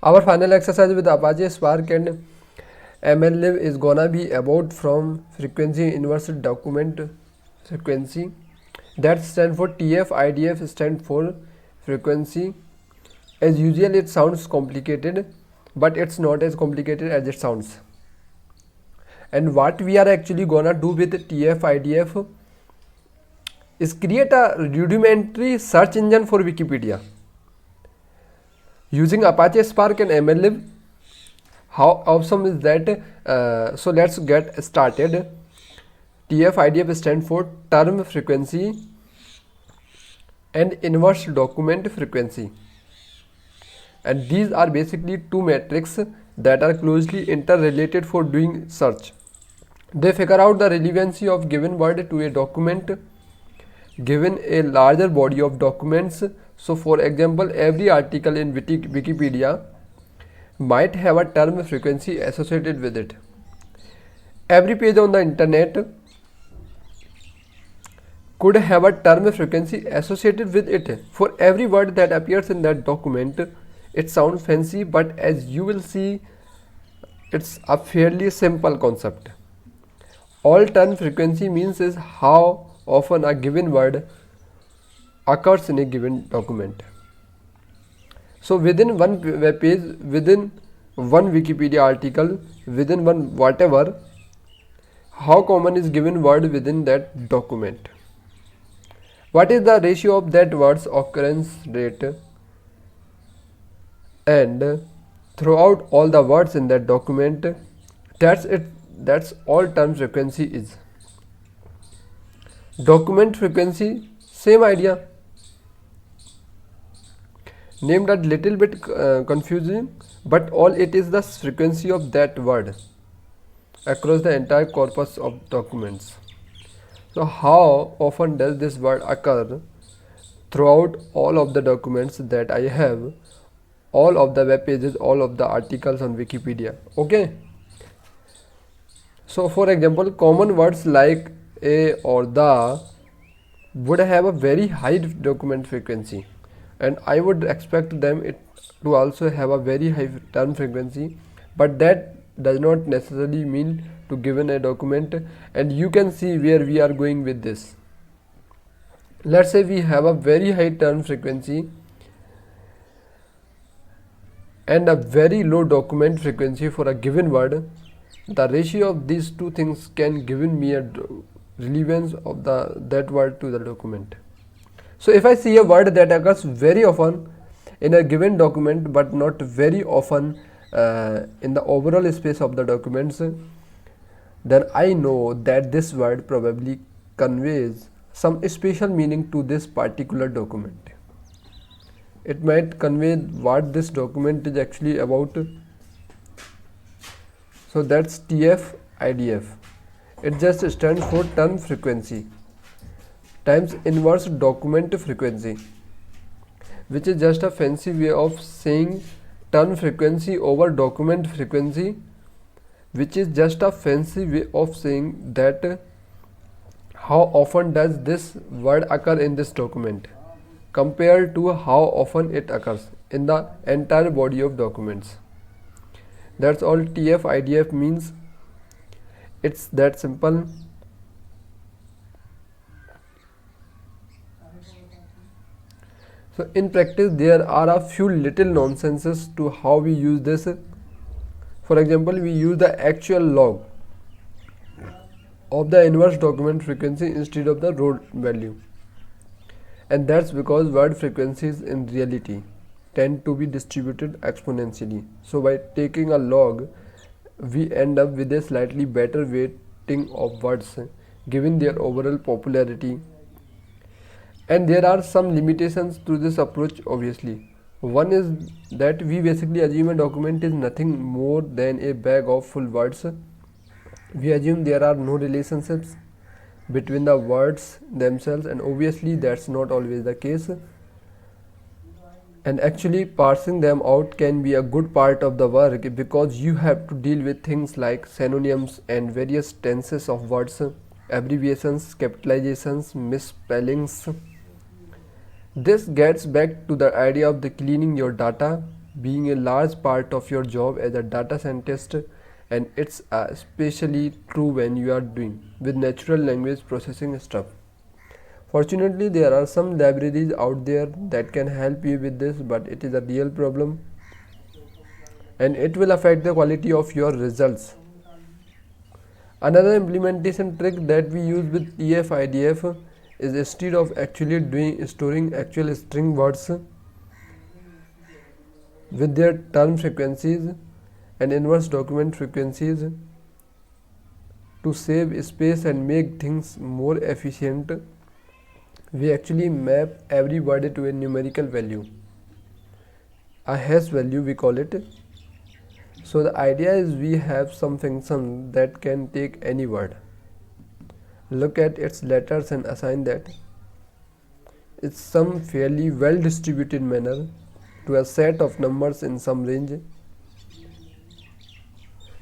Our final exercise with Apache Spark and MLlib is gonna be about from frequency inverse document frequency. That stand for TF, IDF stand for frequency. As usual, it sounds complicated, but it's not as complicated as it sounds. And what we are actually gonna do with TF, IDF is create a rudimentary search engine for Wikipedia using Apache Spark and MLlib. How awesome is that? So let's get started. TF, IDF stand for term frequency and inverse document frequency, and these are basically two metrics that are closely interrelated for doing search. They figure out the relevancy of given word to a document given a larger body of documents. So for example, every article in Wikipedia might have a term frequency associated with it. Every page on the internet could have a term frequency associated with it. For every word that appears in that document, it sounds fancy, but as you will see, it's a fairly simple concept. All term frequency means is how often a given word occurs in a given document. So within one web page, within one Wikipedia article, within one whatever, how common is given word within that document? What is the ratio of that word's occurrence rate? And throughout all the words in that document, that's it. That's all term frequency is. Document frequency, same idea. Named a little bit confusing, but all it is the frequency of that word across the entire corpus of documents. So how often does this word occur throughout all of the documents that I have, all of the web pages, all of the articles on Wikipedia? Okay. So for example, common words like a or the would have a very high document frequency, and I would expect them to also have a very high term frequency, but that does not necessarily mean to given a document. And you can see where we are going with this. Let's say we have a very high term frequency and a very low document frequency for a given word. The ratio of these two things can give me a relevance of that word to the document. So if I see a word that occurs very often in a given document but not very often in the overall space of the documents, then I know that this word probably conveys some special meaning to this particular document. It might convey what this document is actually about. So that's TF, IDF. It just stands for term frequency times inverse document frequency, which is just a fancy way of saying term frequency over document frequency, which is just a fancy way of saying that how often does this word occur in this document compared to how often it occurs in the entire body of documents. That's all TF, IDF means. It's that simple. So in practice, there are a few little nonsenses to how we use this. For example, we use the actual log of the inverse document frequency instead of the raw value, and that's because word frequencies in reality tend to be distributed exponentially. So by taking a log, we end up with a slightly better weighting of words given their overall popularity. And there are some limitations to this approach, obviously. One is that we basically assume a document is nothing more than a bag of full words. We assume there are no relationships between the words themselves, and obviously that's not always the case. And actually parsing them out can be a good part of the work, because you have to deal with things like synonyms and various tenses of words, abbreviations, capitalizations, misspellings. This gets back to the idea of the cleaning your data. being a large part of your job as a data scientist, and it's especially true when you are doing with natural language processing stuff. Fortunately, there are some libraries out there that can help you with this, but it is a real problem and it will affect the quality of your results. Another implementation trick that we use with TF-IDF is instead of actually doing storing actual string words with their term frequencies and inverse document frequencies to save space and make things more efficient, we actually map every word to a numerical value, a hash value we call it. So the idea is we have some function that can take any word, look at its letters and assign that in some fairly well distributed manner to a set of numbers in some range.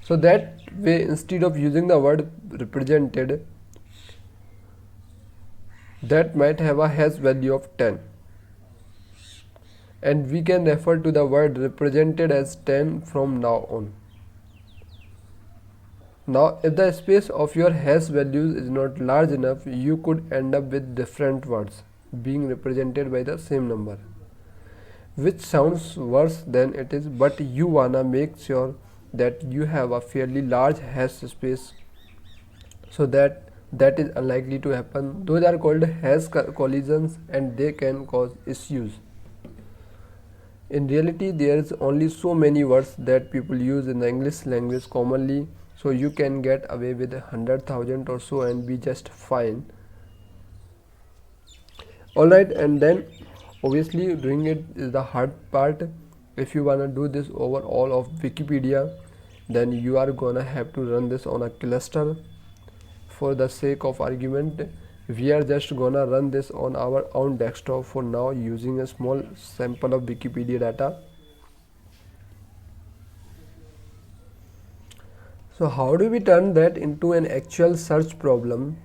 So that way, instead of using the word represented that might have a hash value of 10, and we can refer to the word represented as 10 from now on. Now, if the space of your hash values is not large enough, you could end up with different words being represented by the same number, which sounds worse than it is, but you wanna make sure that you have a fairly large hash space so that is unlikely to happen. Those are called hash collisions and they can cause issues. In reality, there is only so many words that people use in the English language commonly, so you can get away with 100,000 or so and be just fine. Alright, and then obviously doing it is the hard part. If you wanna do this over all of Wikipedia, then you are gonna have to run this on a cluster. For the sake of argument, we are just gonna run this on our own desktop for now using a small sample of Wikipedia data. So how do we turn that into an actual search problem?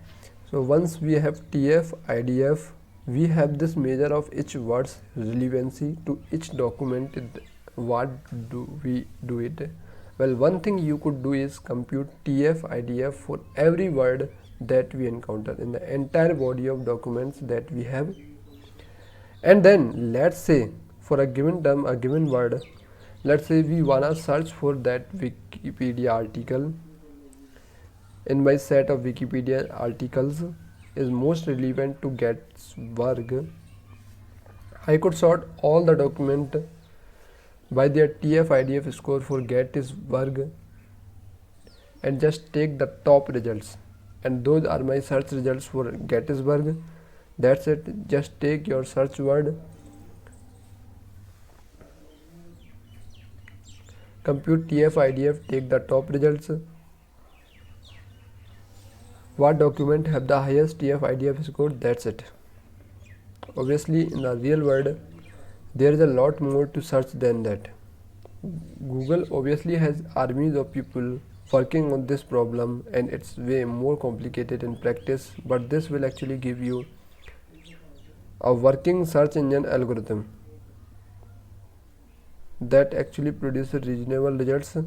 So once we have TF, IDF, we have this measure of each word's relevancy to each document. What do we do it? Well, one thing you could do is compute TF, IDF for every word that we encounter in the entire body of documents that we have. And then let's say for a given term, a given word, let's say we wanna search for that Wikipedia article. In my set of Wikipedia articles is most relevant to Gettysburg, I could sort all the document by their TF-IDF score for Gettysburg and just take the top results, and those are my search results for Gettysburg. That's it. Just take your search word, compute TF-IDF, take the top results. What document have the highest TF-IDF score? That's it. Obviously, in the real world, there is a lot more to search than that. Google obviously has armies of people working on this problem, and it's way more complicated in practice, but this will actually give you a working search engine algorithm that actually produces reasonable results.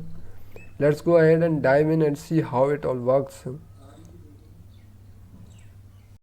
Let's go ahead and dive in and see how it all works.